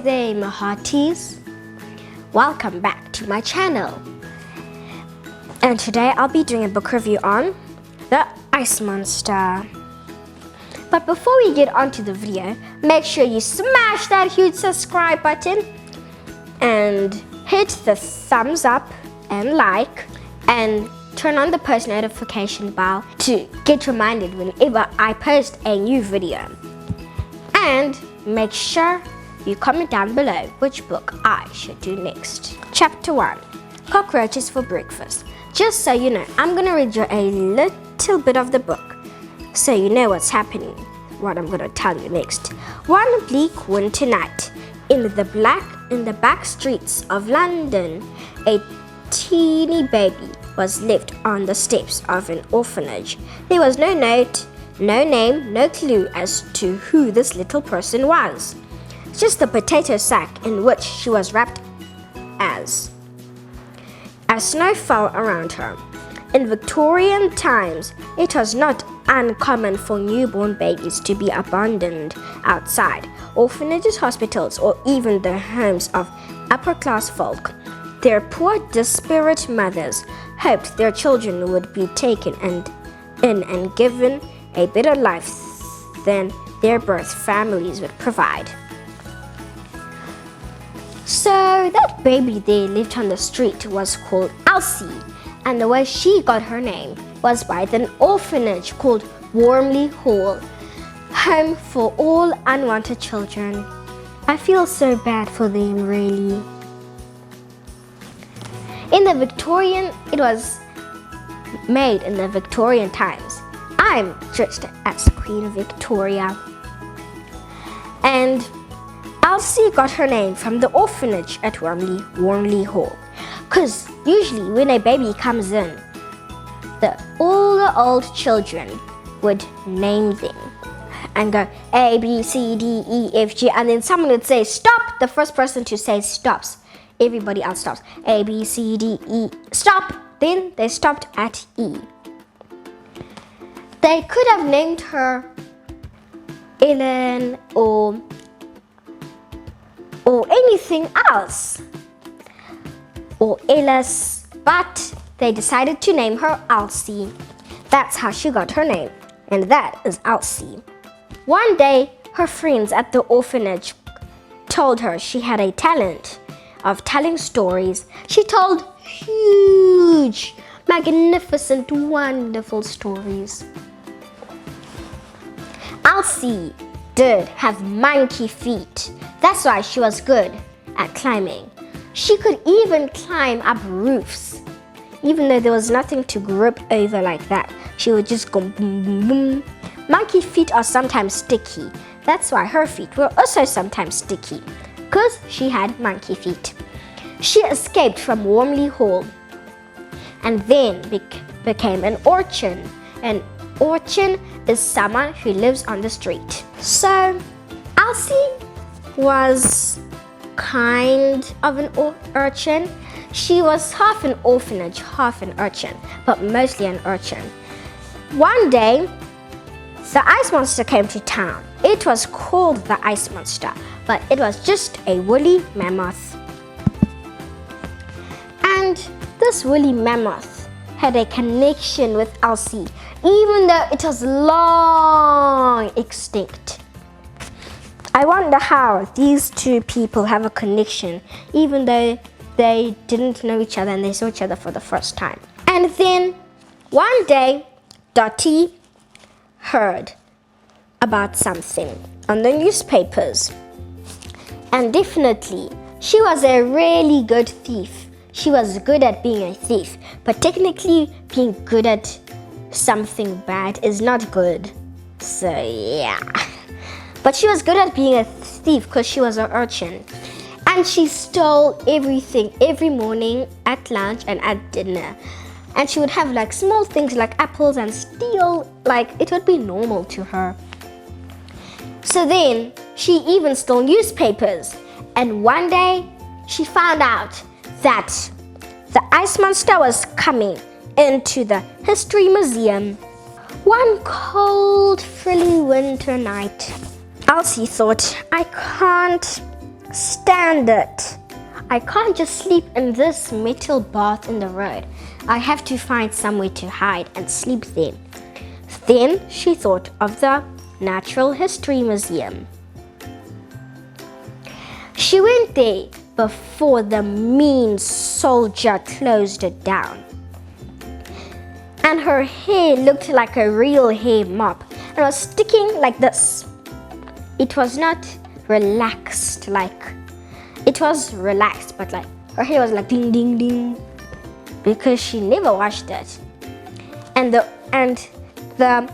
there, my hearties. Welcome back to my channel. And today I'll be doing a book review on The Ice Monster. But before we get onto the video, make sure you smash that huge subscribe button and hit the thumbs up and like and turn on the post notification bell to get reminded whenever I post a new video. And make sure you comment down below which book I should do next. Chapter 1, Cockroaches for Breakfast. Just so you know, I'm going to read you a little bit of the book so you know what's happening, what I'm going to tell you next. One bleak winter night, in the back streets of London, a teeny baby was left on the steps of an orphanage. There was no note, no name, no clue as to who this little person was. Just the potato sack in which she was wrapped as snow fell around her. In Victorian times, it was not uncommon for newborn babies to be abandoned outside orphanages, hospitals, or even the homes of upper-class folk. Their poor, desperate mothers hoped their children would be taken in and given a better life than their birth families would provide. So that baby they lived on the street was called Elsie, and the way she got her name was by an orphanage called Wormley Hall, home for all unwanted children. I feel so bad for them, really. It was made in the Victorian times. I'm dressed as Queen Victoria. And Elsie got her name from the orphanage at Wormley Hall. Because usually when a baby comes in, all the old children would name them and go A, B, C, D, E, F, G, and then someone would say stop. The first person to say stops. Everybody else stops. A, B, C, D, E, stop. Then they stopped at E. They could have named her Ellen or anything else, or Ellis, but they decided to name her Elsie. That's how she got her name, and that is Elsie. One day, her friends at the orphanage told her she had a talent of telling stories. She told huge, magnificent, wonderful stories. Elsie did have monkey feet. That's why she was good at climbing. She could even climb up roofs. Even though there was nothing to grip over like that, she would just go boom, boom, boom. Monkey feet are sometimes sticky. That's why her feet were also sometimes sticky, because she had monkey feet. She escaped from Wormley Hall and then became an urchin. An urchin is someone who lives on the street. So Elsie was kind of an urchin. She was half an orphanage, half an urchin, but mostly an urchin. One day, the ice monster came to town. It was called the Ice Monster, but it was just a woolly mammoth. And this woolly mammoth had a connection with Elsie, even though it was long extinct. I wonder how these two people have a connection, even though they didn't know each other and they saw each other for the first time. And then one day, Dottie heard about something on the newspapers. And definitely, she was a really good thief. She was good at being a thief, but technically being good at something bad is not good. So yeah. But she was good at being a thief because she was an urchin. And she stole everything every morning at lunch and at dinner. And she would have like small things like apples and steal, like it would be normal to her. So then she even stole newspapers. And one day she found out that the Ice Monster was coming into the History Museum. One cold, frilly winter night, Elsie thought, I can't stand it. I can't just sleep in this metal bath in the road. I have to find somewhere to hide and sleep there. Then she thought of the Natural History Museum. She went there before the mean soldier closed it down. And her hair looked like a real hair mop and was sticking like this. It was not relaxed it was relaxed, but like her hair was like ding ding ding because she never washed it. And the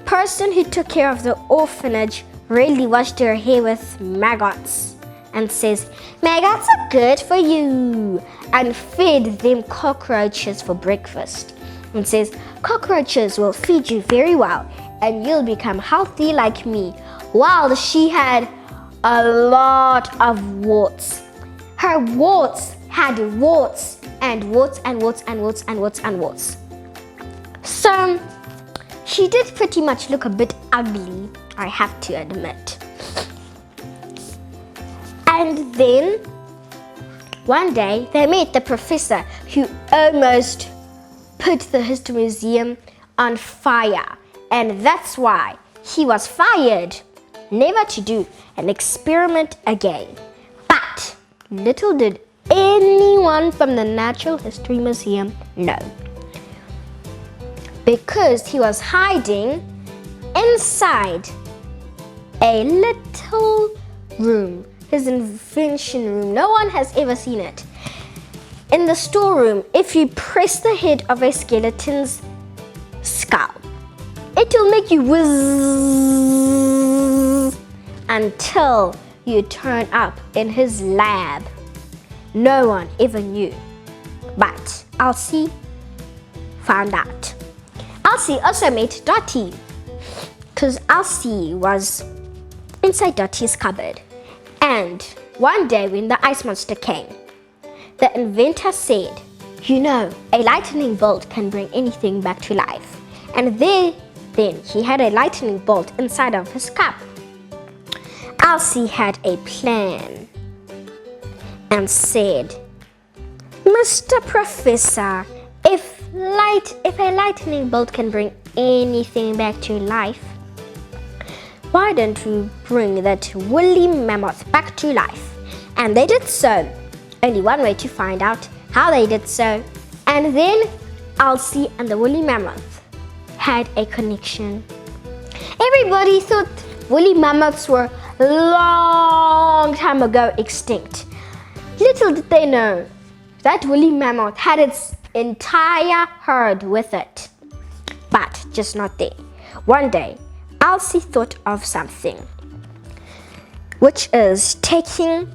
person who took care of the orphanage really washed her hair with maggots and says, "Maggots are good for you," and fed them cockroaches for breakfast and says, "Cockroaches will feed you very well and you'll become healthy like me." While she had a lot of warts. Her warts had warts and warts and warts and warts and warts and warts. So she did pretty much look a bit ugly, I have to admit. And then one day they met the professor who almost put the history museum on fire, and that's why he was fired, never to do an experiment again. But little did anyone from the Natural History Museum know, because he was hiding inside a little room, his invention room. No one has ever seen it. In the storeroom, if you press the head of a skeleton's skull, it will make you whiz until you turn up in his lab. No one ever knew, but Elsie found out. Elsie also met Dottie, because Elsie was inside Dottie's cupboard. And one day when the ice monster came, the inventor said, "You know, a lightning bolt can bring anything back to life." And then he had a lightning bolt inside of his cup. Elsie had a plan and said, "Mr. Professor, if a lightning bolt can bring anything back to life, why don't we bring that woolly mammoth back to life?" And they did so. Only one way to find out how they did so. And then Elsie and the woolly mammoth had a connection. Everybody thought woolly mammoths were long time ago extinct. Little did they know that woolly mammoth had its entire herd with it. But just not there. One day, Elsie thought of something, which is taking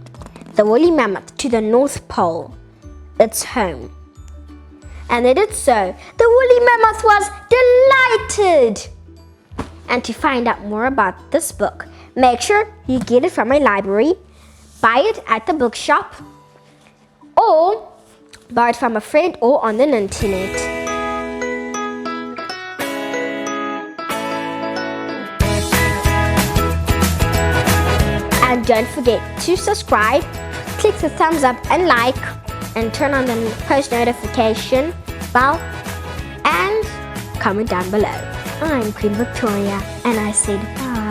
the woolly mammoth to the North Pole, its home. And they did so. The woolly mammoth was delighted. And to find out more about this book, make sure you get it from a library, buy it at the bookshop, or buy it from a friend or on the internet. And don't forget to subscribe, click the thumbs up and like, and turn on the post notification bell, and comment down below. I'm Queen Victoria, and I said bye.